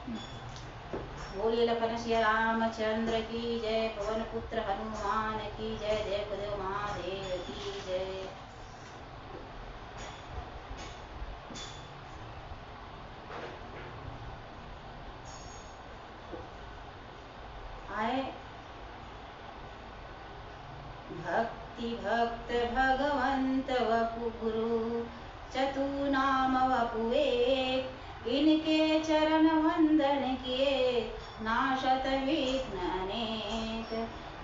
बोलिए लखन सिया रामचंद्र की जय, पवन पुत्र हनुमान की जय, जय गुरुदेव महादेव की जय। आए भक्ति भक्त भगवंत वपु गुरु, चतु नाम वपु एक, इनके चरण वंदन किए नाशत विघ्न अनेक।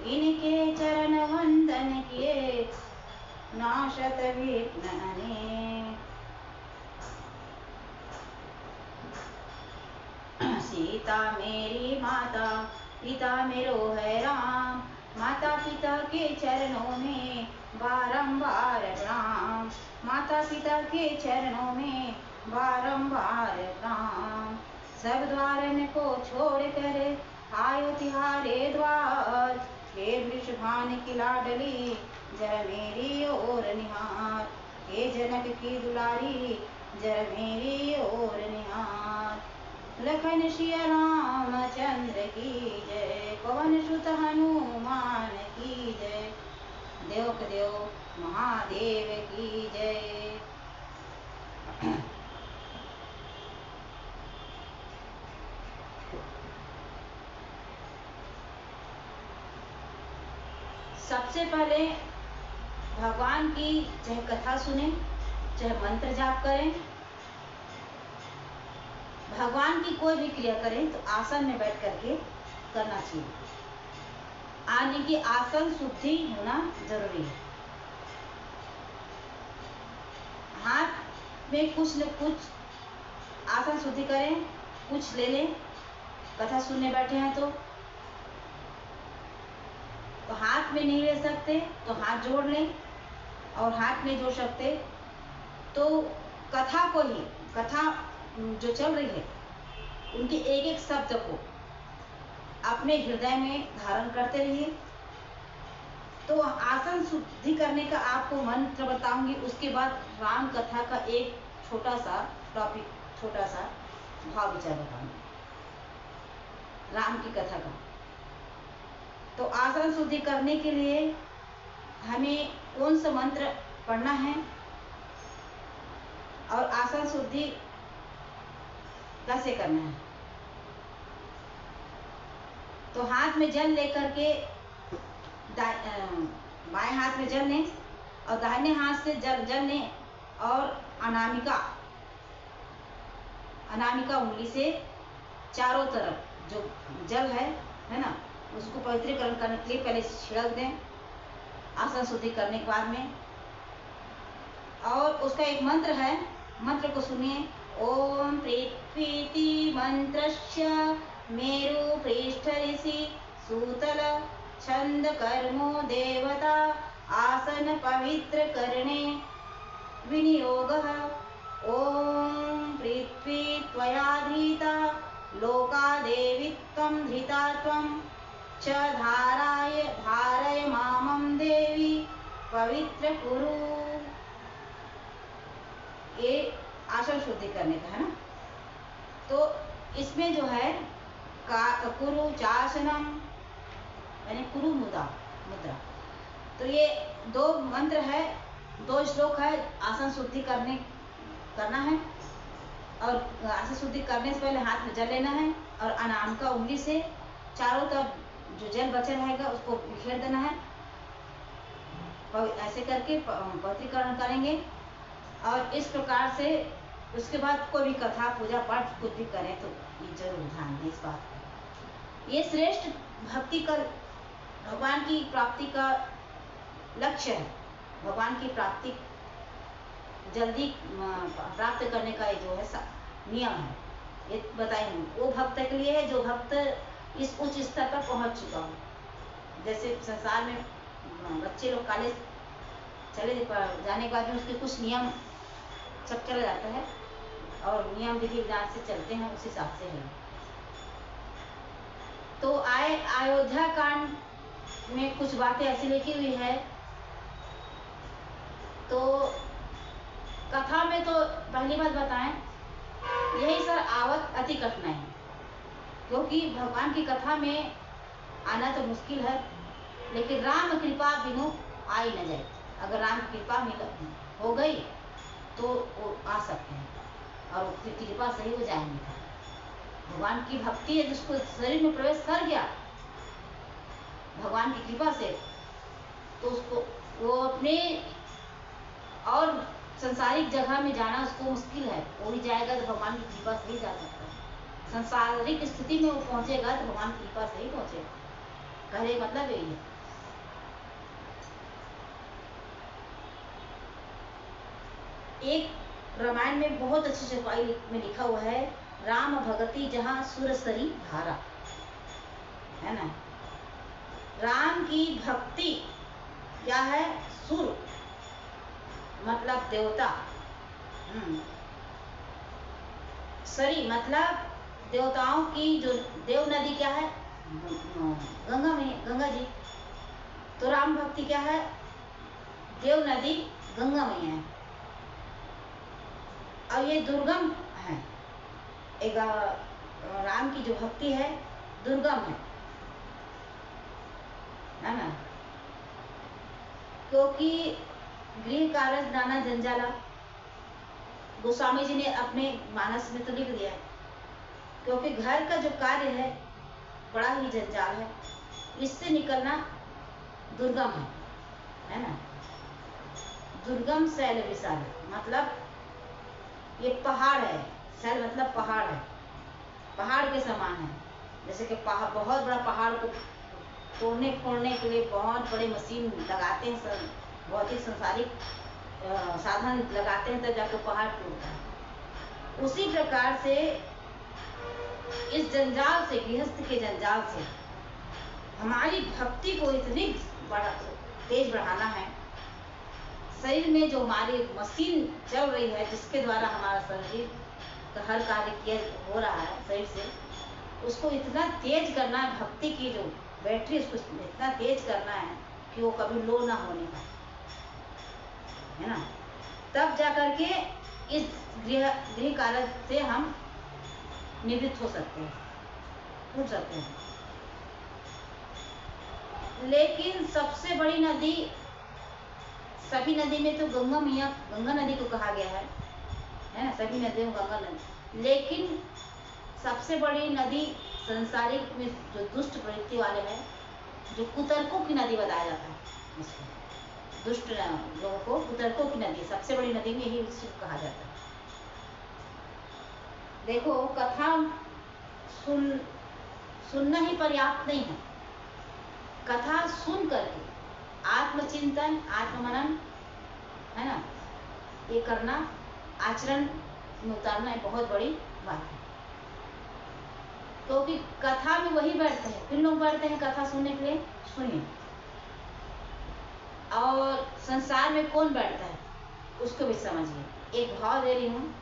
इनके चरण वंदन किए नाशत विघ्न अनेक। सीता मेरी माता, पिता मेरो है राम, माता पिता के चरणों में बारंबार प्रणाम। माता पिता के चरणों में बारंबार प्रणाम। सब द्वारन को छोड़ कर आयो तिहारे द्वार, हे वृषभान की लाडली जरा मेरी ओर निहार। हे जनक की दुलारी जरा मेरी ओर निहार। लखन सिया रामचंद्र की जय, पवन सुत हनुमान की जय, देव के देव महादेव की जय। सबसे पहले भगवान की चाहे कथा सुने, चाहे मंत्र जाप करें, भगवान की कोई भी क्रिया करें तो आसन में बैठ करके करना चाहिए। आने की आसन शुद्धि होना जरूरी है। हाथ में कुछ न कुछ आसन शुद्धि करें, कुछ ले लें। कथा सुनने बैठे हैं तो हाथ में नहीं ले सकते तो हाथ जोड़ लें, और हाथ में जोड़ सकते तो कथा को ही, कथा जो चल रही है उनके एक एक शब्द को अपने हृदय में धारण करते रहिए। तो आसन शुद्धि करने का आपको मंत्र बताऊंगी, उसके बाद राम कथा का एक छोटा सा टॉपिक, छोटा सा भाव विचार बताऊंगी राम की कथा का। तो आसन शुद्धि करने के लिए हमें कौन सा मंत्र पढ़ना है और आसन शुद्धि कैसे करना है। तो हाथ में जल लेकर के बाएं हाथ में जल लें और दाहिने हाथ से जल लें, और अनामिका उंगली से चारों तरफ जो जल है ना, उसको पवित्रीकरण करने के लिए पहले छिड़क दें आसन शुद्धि करने के बाद में। और उसका एक मंत्र है, मंत्र को सुनिए। ओम पृथ्वीति मंत्रस्य मेरु पृष्ठ ऋषि सूतल छंद कर्मो देवता आसन पवित्र करणे विनियोगः। ओम पृथ्वी त्वया धृता लोका देवी त्वं धृता त्वं च धारय मामं देवी पवित्र कुरु। ये आसन शुद्धि करने का है ना। तो इसमें जो है कुरु चासनम यानी कुरु मुद्रा। तो ये दो मंत्र है, दो श्लोक है। आसन शुद्धि करना है, और आसन शुद्धि करने से पहले हाथ में जल लेना है और अनामिका उंगली से चारों तरफ जो जल बचा रहेगा उसको बिखेर देना है। ऐसे करके पवित्रीकरण करेंगे। और इस प्रकार से उसके बाद कोई भी कथा पूजा पाठ कुछ भी करें तो ये जरूर ध्यान दें इस बात को। ये श्रेष्ठ भक्ति का, भगवान की प्राप्ति का लक्ष्य है। भगवान की प्राप्ति जल्दी प्राप्त करने का जो है नियम है, ये बताएंगे। वो भक्त के लिए है जो भक्त इस उच्च स्तर पर पहुंच चुका हो। जैसे संसार में बच्चे लोग कॉलेज चले जाने के बाद में उसके कुछ नियम सब चला जाता है, और नियम विधि विधान से चलते हैं, उस हिसाब से है। तो अयोध्या कांड में कुछ बातें ऐसी लिखी हुई है। तो कथा में तो पहली बात बताएं, यही सर आवत अति कठिनाई है। क्योंकि भगवान की कथा में आना तो मुश्किल है, लेकिन राम कृपा बिनु आ ही न जाए। अगर राम की कृपा हो गई तो वो आ सकते हैं, और उसकी कृपा से ही वो जाएंगे। भगवान की भक्ति है, जिसको शरीर में प्रवेश कर गया भगवान की कृपा से, तो उसको वो अपने और संसारिक जगह में जाना उसको मुश्किल है। वो ही जाएगा तो भगवान की कृपा से ही जा सकता है। संसारिक स्थिति में वो पहुंचेगा तो भगवान की कृपा से ही पहुंचेगा। कहने का मतलब यही है। एक रामायण में बहुत अच्छी चौपाई में लिखा हुआ है, राम भगति जहां सुरसरी धारा, है ना। राम की भक्ति क्या है? सुर मतलब देवता, सरी मतलब देवताओं की जो देव नदी क्या है? गंगा में, गंगा जी। तो राम भक्ति क्या है? देव नदी गंगा में है। और ये दुर्गम है, एक राम की जो भक्ति है दुर्गम है ना। क्योंकि गृह कार्य नाना जंजाला, गोस्वामी जी ने अपने मानस में तो लिख दिया है। क्योंकि घर का जो कार्य है बड़ा ही जंजाल है, इससे निकलना दुर्गम है ना। दुर्गम शैल विशाल मतलब ये पहाड़ है, शैल मतलब पहाड़ है, पहाड़ के समान है। जैसे कि बहुत बड़ा पहाड़ को तोड़ने फोड़ने के लिए बहुत बड़े मशीन लगाते हैं, सब बहुत ही संसारिक साधन लगाते हैं, तब जाकर पहाड़ टूटता है। उसी प्रकार से इस जंजाल से, गृहस्थ के जंजाल से हमारी भक्ति को इतनी तेज बढ़ाना है। शरीर में जो हमारी मशीन चल रही है, जिसके द्वारा हमारा शरीर का हर कार्य किया हो रहा है शरीर से, उसको इतना तेज करना है। भक्ति की जो बैटरी उसको इतना तेज करना है कि वो कभी लो ना होने का, है ना। तब जाकर के इस गृह कार्य से हम निवृत्त हो सकते हैं, उठ सकते हैं। लेकिन सबसे बड़ी नदी, सभी नदी में तो गंगा मैया, गंगा नदी को कहा गया है ना, सभी नदियों में गंगा नदी। लेकिन सबसे बड़ी नदी संसारिक में जो दुष्ट प्रवृत्ति वाले हैं, जो कुतर्कों की नदी बताया जाता है, इसको दुष्ट लोगों को कुतर्कों की नदी, सबसे बड़ी नदी में यही कहा जाता है। देखो, कथा सुनना ही पर्याप्त नहीं है। कथा सुन करके आत्मचिंतन, आत्ममनन, है ना, ये करना, आचरण में उतारना एक बहुत बड़ी बात है। क्योंकि कथा में वही बैठते हैं, किन लोग बैठते हैं कथा सुनने के लिए? सुनिए। और संसार में कौन बैठता है उसको भी समझिए। एक भाव दे रही हूँ,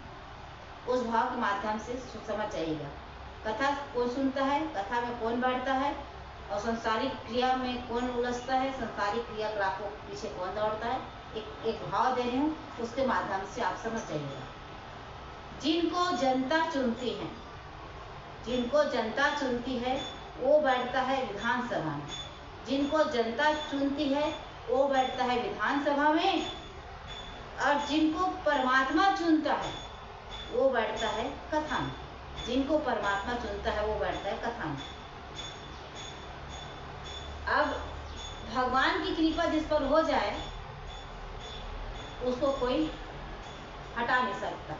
उस भाव के माध्यम से समझ जाइएगा। कथा कौन सुनता है, कथा में कौन बैठता है, और संसारिक क्रिया में कौन उलझता है, संसारिक क्रियाकलापों के पीछे कौन दौड़ता है। एक भाव दे रही हूँ, उसके माध्यम से आप समझ जाइएगा। जिनको जनता चुनती है, जिनको जनता चुनती है वो बैठता है विधानसभा में। जिनको जनता चुनती है वो बैठता है विधानसभा में, और जिनको परमात्मा चुनता है वो बैठता है कथा में। जिनको परमात्मा चुनता है वो बैठता है कथा में। अब भगवान की कृपा जिस पर हो जाए उसको कोई हटा नहीं सकता।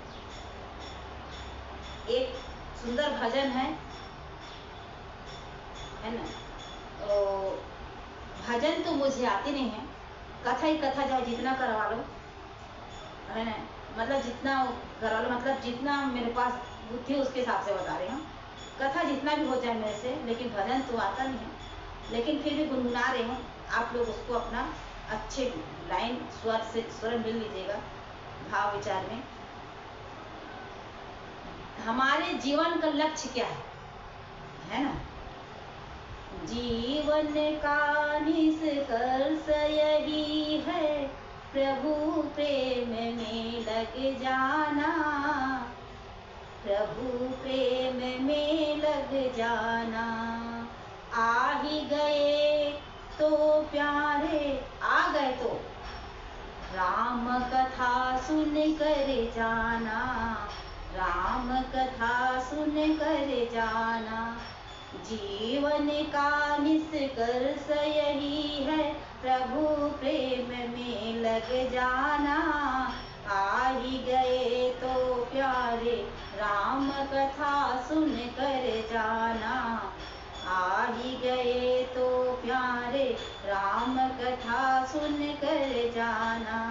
एक सुंदर भजन है ना। तो भजन तो मुझे आती नहीं है, कथा ही कथा चाहे जितना करवा लो, है ना, मतलब जितना करवा लो, मतलब जितना मेरे पास बुद्धि उसके हिसाब से बता रही हूँ। कथा जितना भी हो जाए मेरे से, लेकिन भजन तो आता नहीं है। लेकिन फिर भी गुनगुना रही हूँ, आप लोग उसको अपना अच्छे लाइन स्वर से स्वर मिल लीजिएगा भाव विचार में। हमारे जीवन का लक्ष्य क्या है ना। जीवन का निष्कर्ष यही है, प्रभु प्रेम में लग जाना, प्रभु प्रेम में लग लग जाना। आ ही गए तो प्यारे, आ गए तो राम कथा सुन कर जाना, राम कथा सुन कर जाना। जीवन का निष्कर्ष यही है, प्रभु प्रेम में लग जाना। आ ही गए तो प्यारे, राम कथा सुन कर जाना। आ ही गए तो प्यारे, राम कथा सुन कर जाना।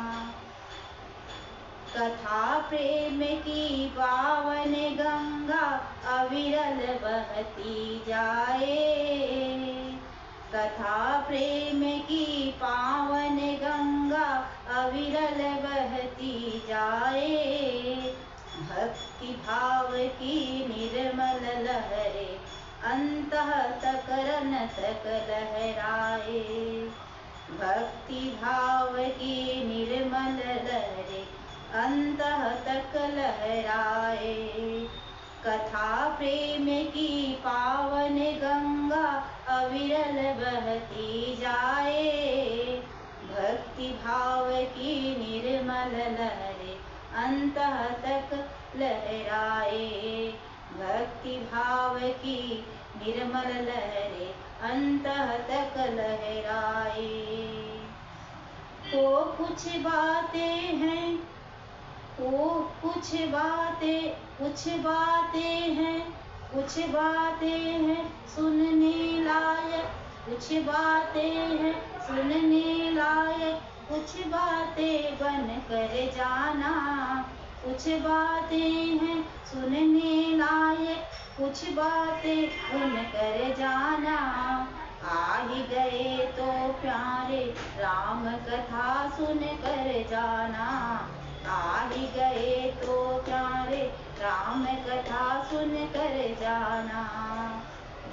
कथा प्रेम की पावन गंगा अविरल बहती जाए। कथा प्रेम की पावन गंगा अविरल बहती जाए। भक्ति भाव की निर्मल लहरे अंतः तकरन तक लहराए। भक्ति भाव की निर्मल लहरे अंतः तक लहराए। कथा प्रेम की पावन गंगा अविरल बहती जाए। भक्ति भाव की निर्मल लहरे अंतः तक लहराए। भक्ति भाव की निर्मल लहरे अंतः तक लहराए। तो कुछ बातें हैं, तो कुछ बातें हैं, कुछ बातें हैं सुनने लायक, कुछ बातें हैं सुनने लायक। कुछ बातें बन कर जाना, कुछ बातें हैं सुनने लायक। कुछ बातें बन कर जाना। आ ही गए तो प्यारे, राम कथा सुन कर जाना। आ ही गए तो प्यारे, राम कथा सुन कर जाना।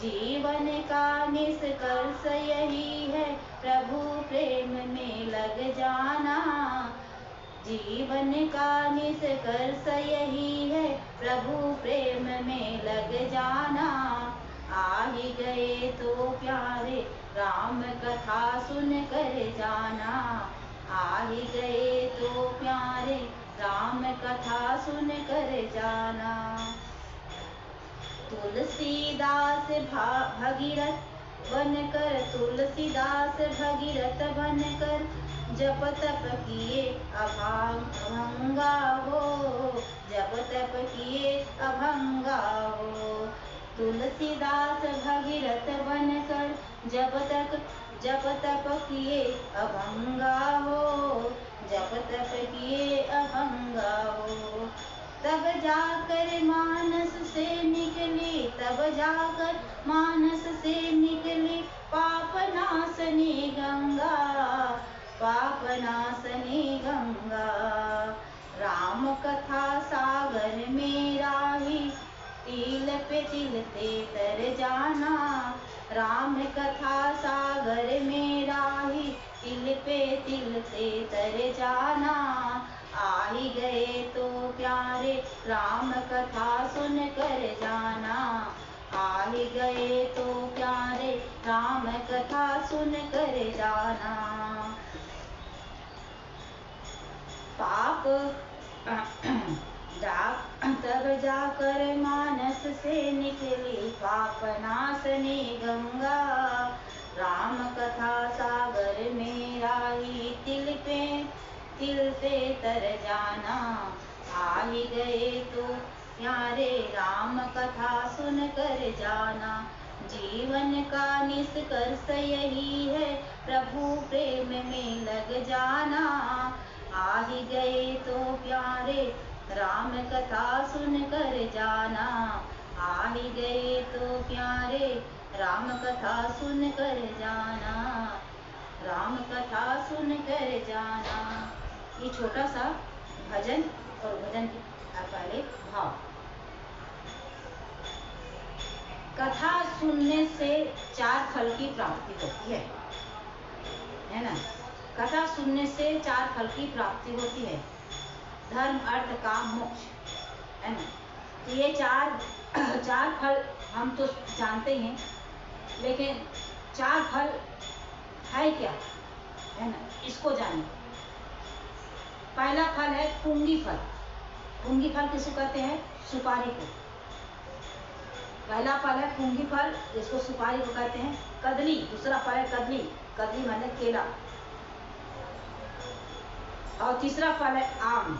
जीवन का निष्कर्ष यही है, प्रभु प्रेम में लग जाना। जीवन का निष्कर्ष यही है, प्रभु प्रेम में लग जाना। आ ही गए तो प्यारे, राम कथा सुन कर जाना। आ ही गए तो प्यारे, राम कथा सुन कर जाना। तुलसीदास भगीरथ बनकर, तुलसीदास भगीरथ बनकर जप तप किए अभंगा हो, जप तप किए अभंगा हो। तुलसीदास भगीरथ बनकर जप तप किए अभंगा हो, जप तप किए अभंगा हो। तब जाकर मानस से निकली, तब जाकर मानस से निकली पाप नाशनी गंगा, पाप नाशनी गंगा। राम कथा सागर में राही, तिल पे तिल ते तर जाना। राम कथा सागर में राही, तिल पे तिल ते तर जाना। आ ही गए तो प्यारे, राम कथा सुन कर जाना। आ ही गए तो प्यारे, राम कथा सुन कर जाना। पाप तब जाकर मानस से निकली पाप नाशनी गंगा। राम कथा सागर में राही, तिल पे तिल से तर जाना। आ ही गए तो प्यारे, राम कथा सुन कर जाना। जीवन का निष्कर्ष यही है, प्रभु प्रेम में लग जाना। आ ही गए तो प्यारे, राम कथा सुन कर जाना। आ ही गए तो प्यारे, राम कथा सुन कर जाना। राम कथा सुन कर जाना। ये छोटा सा भजन और भजन के पहले भाव। कथा सुनने से 4 फल की प्राप्ति होती है ना। कथा सुनने से 4 फल की प्राप्ति होती है, धर्म अर्थ काम मोक्ष, है ना। तो ये चार चार फल हम तो जानते हैं, लेकिन चार फल है क्या, है ना, इसको जाने। पहला फल है पुंगी फल। पुंगी फल किसको कहते हैं? सुपारी को। पहला फल है पुंगी फल, जिसको सुपारी को कहते हैं। कदली, दूसरा फल है कदली। कदली माने केला। और तीसरा फल है आम।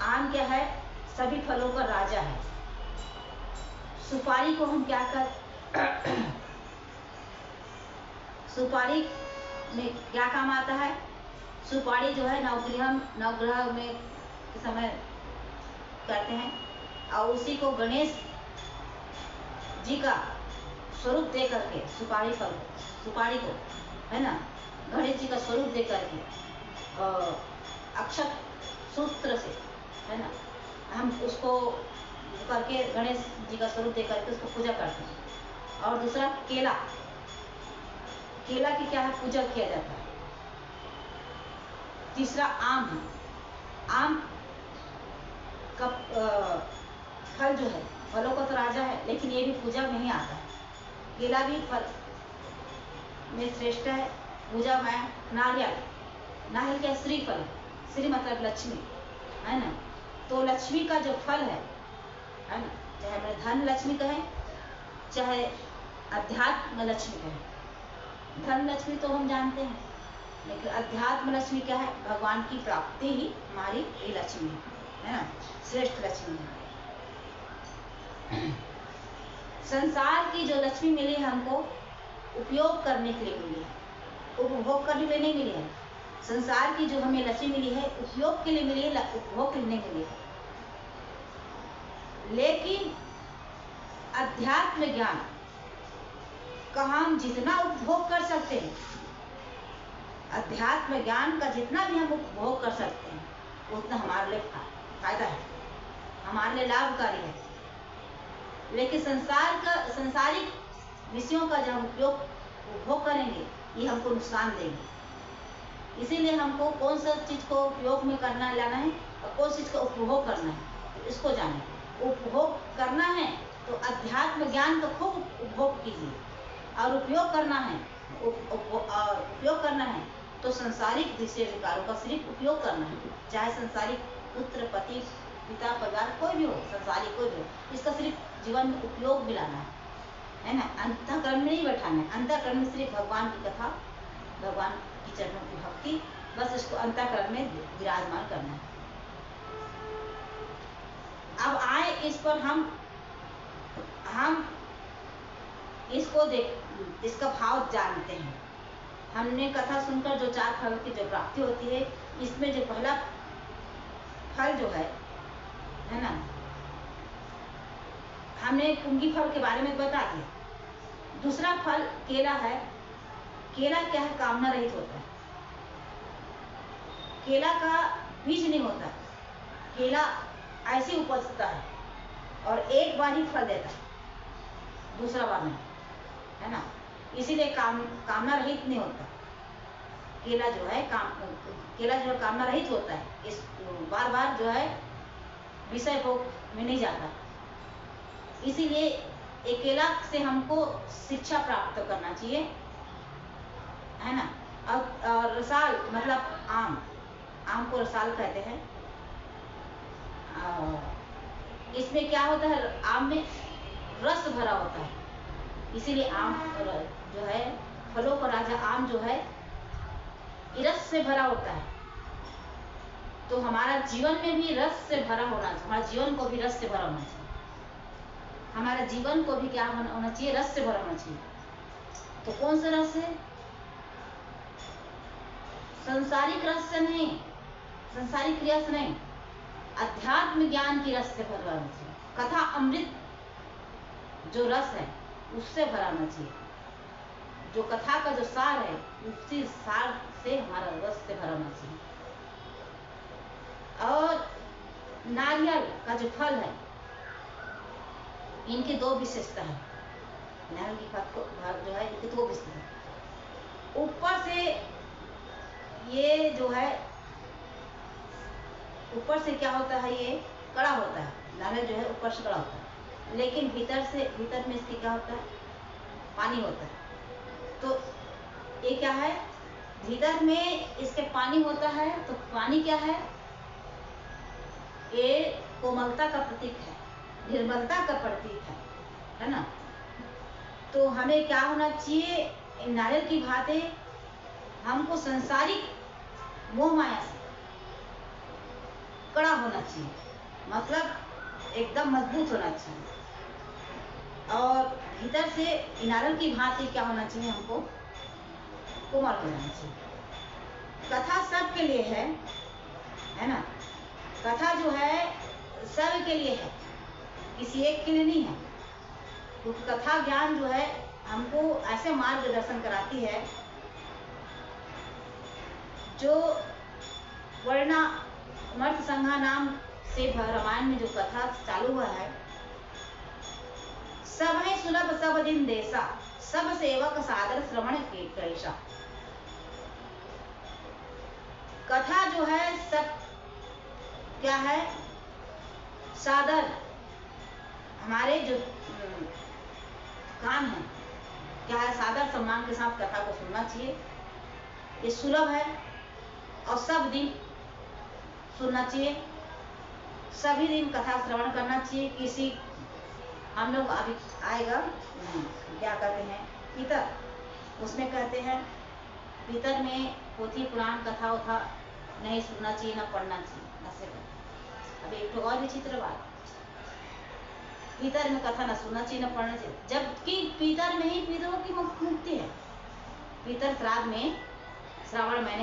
आम क्या है? सभी फलों का राजा है। सुपारी को हम क्या कर सुपारी में क्या काम आता है? सुपारी जो है नवग्रह में के समय करते हैं, और उसी को गणेश जी का स्वरूप दे करके सुपारी को, है ना, गणेश जी का स्वरूप दे करके अक्षत सूत्र से, है ना, हम उसको करके गणेश जी का स्वरूप दे करके उसको पूजा करते हैं। और दूसरा केला। केला की क्या है? पूजा किया जाता है। तीसरा आम है। आम का फल जो है, फलों का तो राजा है, लेकिन ये भी पूजा में ही आता है। केला भी फल में श्रेष्ठ है। पूजा में नारियल क्या? श्रीफल। श्री मतलब लक्ष्मी, है ना। तो लक्ष्मी का जो फल है ना, चाहे हमें धन लक्ष्मी कहें, चाहे अध्यात्म लक्ष्मी कहें। धन लक्ष्मी तो हम जानते हैं, लेकिन अध्यात्म लक्ष्मी क्या है? भगवान की प्राप्ति ही हमारी ये लक्ष्मी है ना, श्रेष्ठ लक्ष्मी है। संसार की जो लक्ष्मी मिली है हमको, उपयोग करने के लिए मिली है, उपभोग करने के लिए नहीं मिली है। संसार की जो हमें लक्ष्मी मिली है, उपयोग के लिए मिली है, उपभोग करने के लिए। लेकिन अध्यात्म ज्ञान का हम जितना उपभोग कर सकते हैं, अध्यात्म ज्ञान का जितना भी हम उपभोग कर सकते हैं, उतना हमारे लिए फायदा है, हमारे लिए लाभकारी है। लेकिन संसारिक विषयों का जब हम उपभोग करेंगे, ये हमको नुकसान देंगे। इसीलिए हमको कौन सा चीज को उपयोग में करना लाना है और कौन चीज का उपभोग करना है, तो इसको जाने। उपभोग करना है तो अध्यात्म ज्ञान का खूब उपभोग कीजिए, और उपयोग करना है तो संसारिक विषय विकारों का सिर्फ उपयोग करना है। चाहे संसारिक पुत्र, पति, पिता, परिवार कोई भी हो, संसारिक कोई भी हो, इसका सिर्फ जीवन में उपयोग भी लाना है ना। अंतःकरण में नहीं बैठाना है। अंतःकरण में सिर्फ भगवान की कथा, भगवान की चरणों की भक्ति, बस इसको अंतःकरण में विराजमान करना है। अब आए इस पर हम इसको इसका भाव जानते हैं। हमने कथा सुनकर जो चार फल की जो प्राप्ति होती है, इसमें जो पहला फल जो है ना, हमने पुंगी फल के बारे में बता दिया। दूसरा फल केला है। केला क्या है? कामना रहित होता है। केला का बीज नहीं होता। केला ऐसे उपजता है और एक बार ही फल देता है, दूसरा बार नहीं, है ना। इसीलिए कामना रहित नहीं होता। केला जो है कामना रहित होता है। इस बार बार जो है विषय भोग में नहीं जाता। इसीलिए एक केला से हमको शिक्षा प्राप्त करना चाहिए, है ना। और रसाल मतलब आम को रसाल कहते हैं। इसमें क्या होता है? आम में रस भरा होता है, इसीलिए आम जो है फलों का राजा आम जो है, रस से भरा होता है। तो हमारा जीवन में भी रस से भरा होना चाहिए। हमारे जीवन को भी रस से भरा होना चाहिए। हमारे जीवन को भी क्या होना चाहिए? रस से भरा होना चाहिए। तो कौन सा रस है? संसारिक रस से नहीं, संसारिक क्रिया से नहीं, अध्यात्म ज्ञान की रस से भरा होना चाहिए। कथा अमृत जो रस है, उससे भरा होना चाहिए। जो कथा का जो सार है, उसी सार से हमारा रस से भरा होना चाहिए। और नारियल का जो फल है, इनकी दो विशेषता है। नारियल की फल को जो है, इनकी दो विशेषता है। ऊपर से ये जो है, ऊपर से क्या होता है? ये कड़ा होता है, नारियल जो है ऊपर से कड़ा होता है, लेकिन भीतर में इसके क्या होता है, पानी होता है। तो ये क्या है, भीतर में इसके पानी होता है, तो पानी क्या है, ये कोमलता का प्रतीक है, निर्मलता का प्रतीक है ना। तो हमें क्या होना चाहिए, नारियल की भांति हमको संसारिक मोह माया से कड़ा होना चाहिए, मतलब एकदम मजबूत होना चाहिए, और भीतर से नारियल की भांति क्या होना चाहिए, हमको कोमल हो जाना चाहिए। कथा सबके लिए है ना, कथा जो है सब के लिए है, किसी एक के लिए नहीं है। क्योंकि कथा ज्ञान जो है हमको ऐसे मार्गदर्शन कराती है, जो वर्णामर्थ संज्ञा नाम से रामायण में जो कथा चालू हुआ है, सब है सुलभ सब दिन देसा, सब सेवक सादर श्रवण के कैसा। कथा जो है सब क्या है, सादर हमारे जो काम है क्या है, सादर सम्मान के साथ कथा को सुनना चाहिए। ये सुलभ है और सब दिन सुनना चाहिए, सभी दिन कथा श्रवण करना चाहिए। किसी हम लोग अभी आएगा क्या कहते हैं, पितर, उसमें कहते हैं पितर में पोथी पुराण कथा उथा नहीं सुनना चाहिए, ना पढ़ना चाहिए, ऐसे कहते। अब एक तो और विचित्र बात, पितर में कथा ना सुनना चाहिए, ना पढ़ना चाहिए, जबकि पितर में ही पितरों की मुक्ति है। पितर श्राद्ध में श्रावण महीने